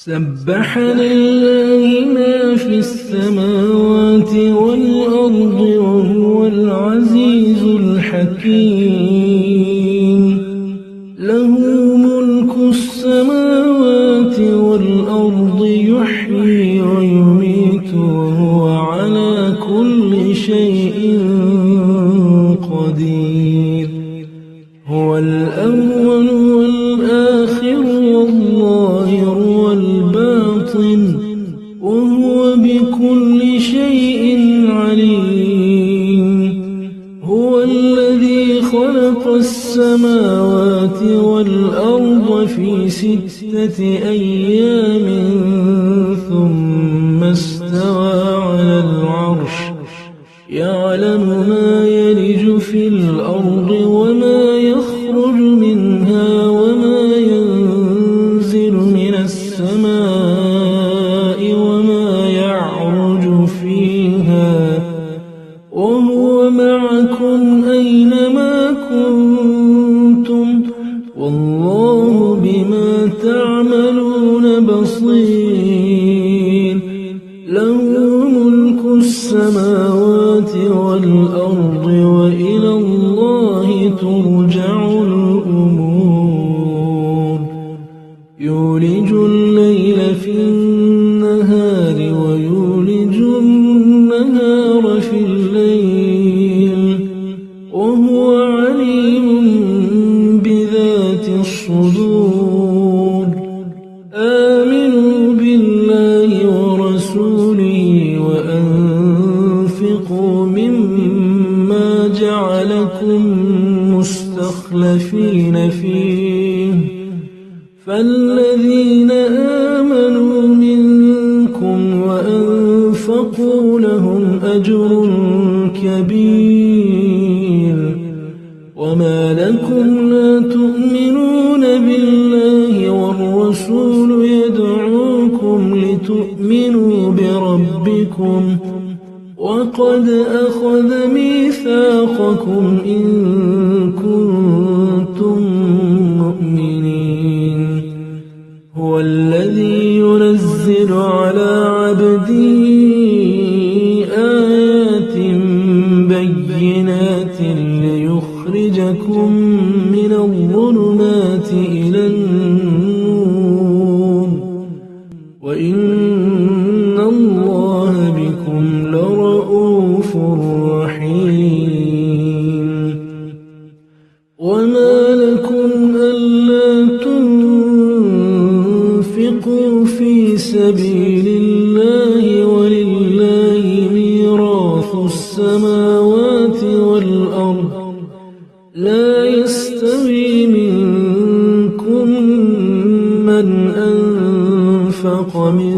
سبح لله ما في السماوات والأرض وهو العزيز الحكيم له ملك السماوات والأرض يحيي ويميت وهو على كل شيء قدير هو الأول والآخر والظاهر والباطن وهو بكل شيء عليم هو الذي خلق السماوات والأرض في 6 أيام ثم استوى على العرش يعلم ما يلج في الأرض وما يخرج منها وما ينزل من السماء وما يعرج فيها وهو معكم أينما كنتم والله بما تعملون بصير له ملك السماوات والأرض وإلى الله ترجع الأمور يولج الليل في النهار ويولج النهار في الليل وهو عليم بذات الصدور آمنوا بالله ورسوله وأنفقوا مما جعلكم مستخلفين فيه فالذين آمنوا منكم وأنفقوا لهم أجر كبير وما لكم لا تؤمنون بالله والرسول يدعوكم لتؤمنوا بربكم وقد أخذ ميثاقكم إن كنتم مؤمنين هو الذي ينزل على عبده آيات بينات ليخرجكم من الظلمات إلى النور وإن الله بكم لرؤوف رحيم وما لكم ألا تنفقوا في سبيل الله ولله ميراث السماوات والأرض لا يستوي منكم من أنفق من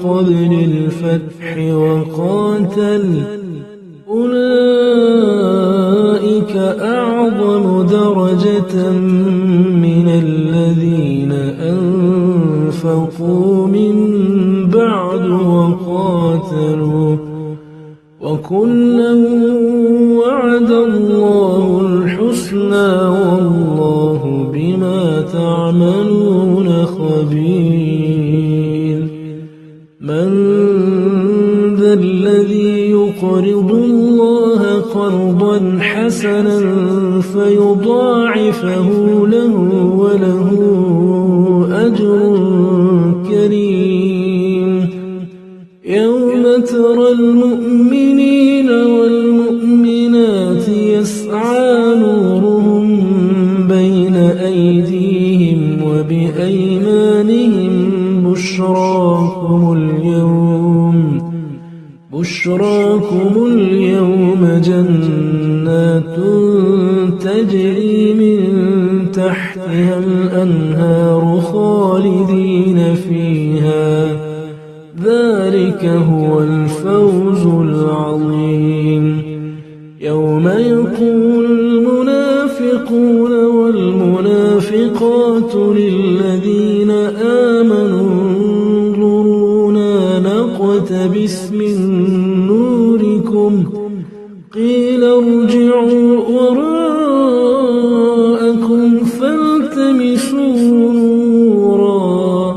قبل الفتح وقاتل أولئك أعظم درجة من الذين أنفقوا من بعد وقاتلوا وكلا وعد الله الحسنى والله بما تعملون خبير من ذا الذي يقرض الله قرضا حسنا فيضاعفه له وله أجر كريم يوم ترى المؤمنين والمؤمنات يسعى نورهم بين أيديهم وبأيمانهم بشراكم اليوم جنات تجري من تحتها الأنهار خالدين فيها ذلك هو الفوز العظيم يوم يقول المنافقون والمنافقات للذين آمنوا انظرونا نقتبس من نوركم قيل ارجعوا وراءكم فالتمسوا نورا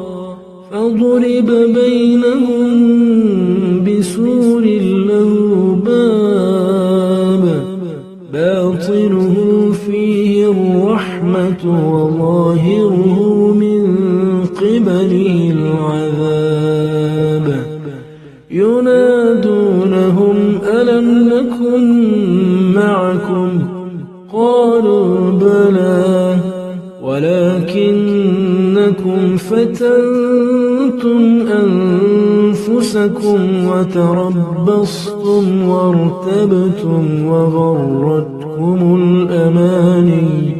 وظاهره من قبله العذاب ينادونهم ألم نكن معكم قالوا بلى ولكنكم فتنتم أنفسكم وتربصتم وارتبتم وغرتكم الأماني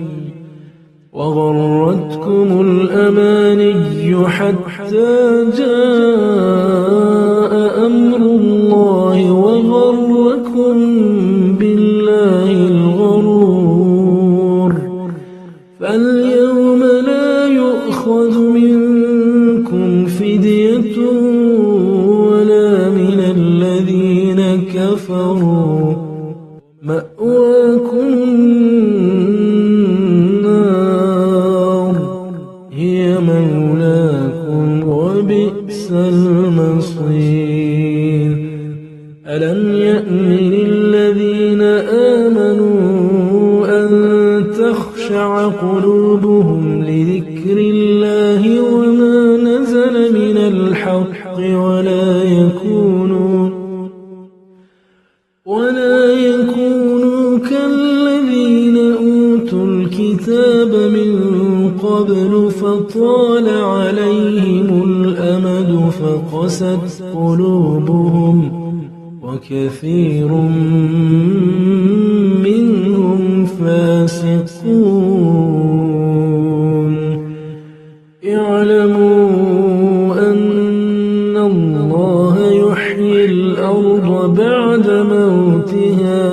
حتى جاء أمر الله وغركم بالله الغرور فاليوم لا يؤخذ منكم فدية ولا من الذين كفروا مأواكم النار هي مولاكم وبئس المصير ألم يأن للذين آمنوا أن تخشع قلوبهم لذكر الله وما نزل من الحق ولا يكونوا كالذين أوتوا الكتاب من قبل فطال عليهم الأمد فقست قلوبهم وكثير منهم فاسقون اعلموا أن الله يحيي الأرض بعد موتها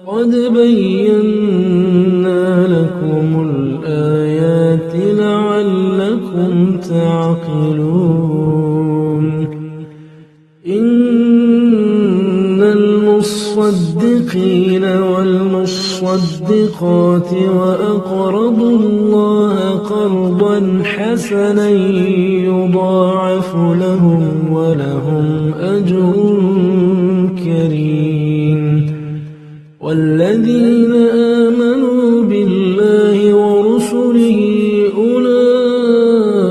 قد بينا لكم الآيات لعلكم تعقلون إن المصدقين والمصدقات وأقرضوا الله قرضا حسنا يضاعف لهم ولهم أجر كريم والذين آمنوا بالله ورسله أولئك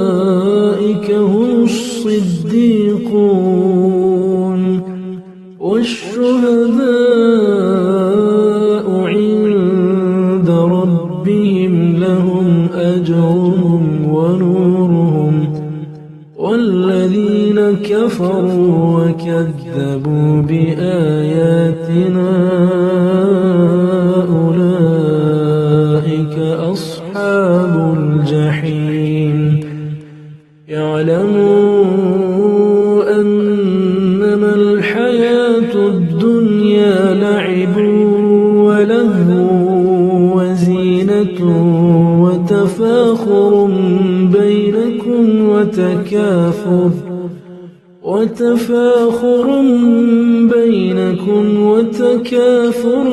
هم الصديقون والشهداء عند ربهم لهم أجرهم ونورهم والذين كفروا وكذبوا بآياتنا أولئك أصحاب الجحيم اعلموا أنما الحياة الدنيا لعب ولهو وزينة وتفاخر بينكم وتكاثر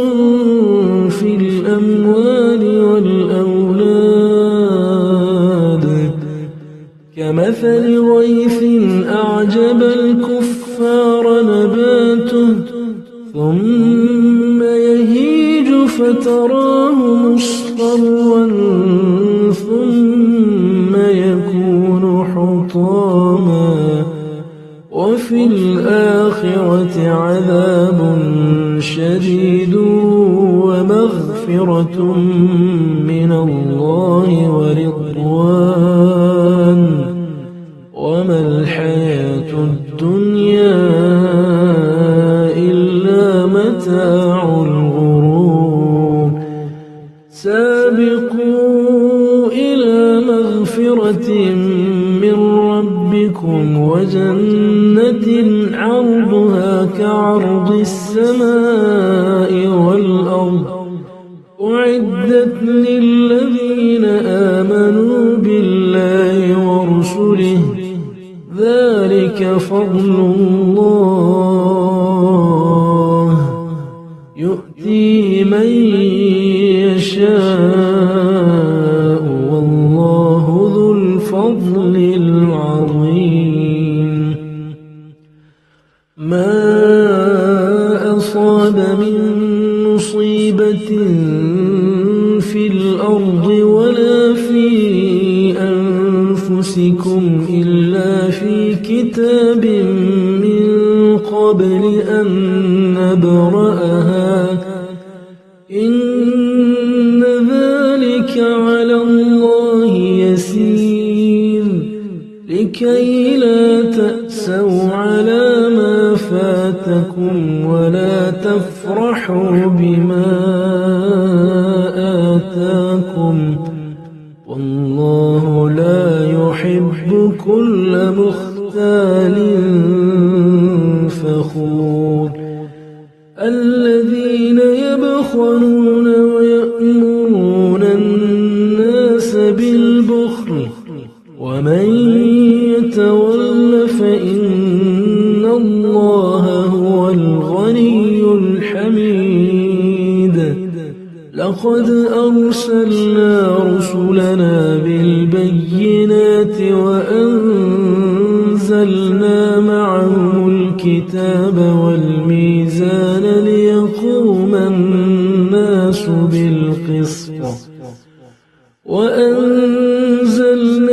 في الأموال والأولاد كمثل غيث أعجب الكفار نباته ثم يهيج فتراه مصفرا ثم يكون حطاما وفي الآخرة عذاب شديد ومغفرة من الله ورضوان وما الحياة الدنيا إلا متاع الغرور سابقوا إلى مغفرة من ربكم وجنة عرضها كعرض السماء والأرض أعدت للذين آمنوا بالله ورسله ذلك فضل الله يؤتيه من يشاء والله ذو الفضل العظيم ما أصاب من مصيبة في الأرض ولا في أنفسكم إلا في كتاب من قبل أن نبرأها إن ذلك على الله يسير لكي لا تأسوا على ما فاتكم ولا تفرحوا بما آتاكم والله لا يحب كل مختال فخور الذين يبخلون ويأمرون الناس بالبخل ومن يتول فإن الله هو الغني الحميد لقد أرسلنا رسلنا بالبينات وأنزلنا معهم الكتاب والميزان ليقوم الناس بالقسط وأنزلنا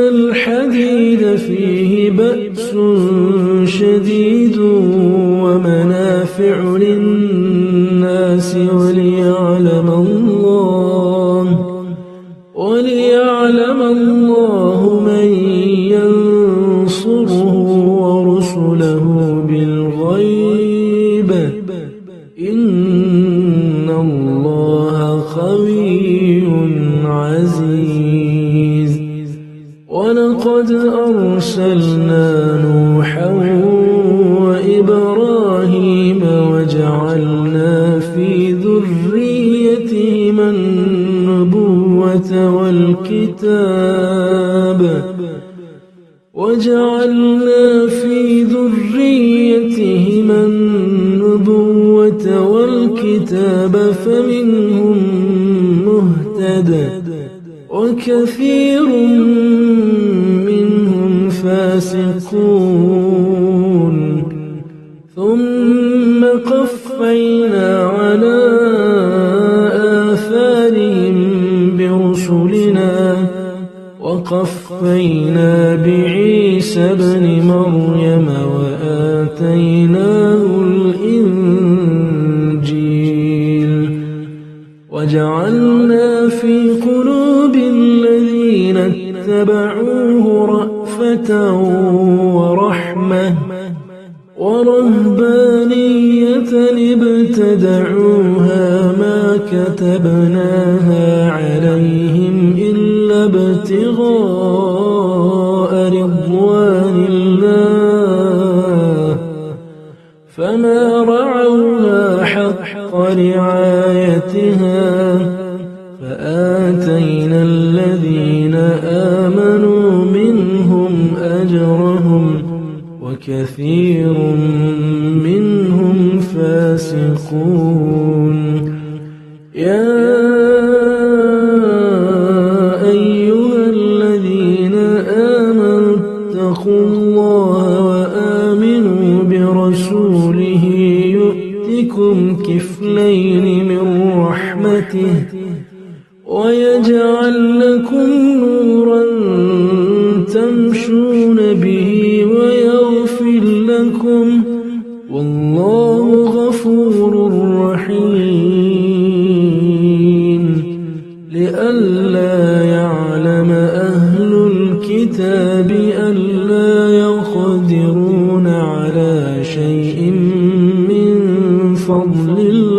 الحديد فيه بأس شديد ومنافع للناس وليعلم الله من ينصره ورسله بالغيب إن الله قوي عزيز ولقد أرسلنا نوحا وإبراهيم وجعلنا في ذريتهما النبوة والكتاب فمنهم مهتد وكثير منهم فاسقون ثم قفينا على آثارهم برسلنا وقفينا بعيسى ابن مريم وآتيناه الإنجيل وجعلنا في قلوب الذين اتبعوه رأفة ورحمة ورهبانية ابتدعوها ما كتبناها عليهم إلا ابتغاء رضوان الله فما رعوها حق رعايتها فآتينا الذين آمنوا منهم أجرهم وكثير منهم فاسقون يا أيها الذين آمنوا اتقوا الله وآمنوا برسوله يؤتكم كفلين من رحمته ويجعل لكم نورا تمشون به ويغفر لكم والله غفور رحيم لئلا يعلم أهل الكتاب ألا يقدرون على شيء من فضل الله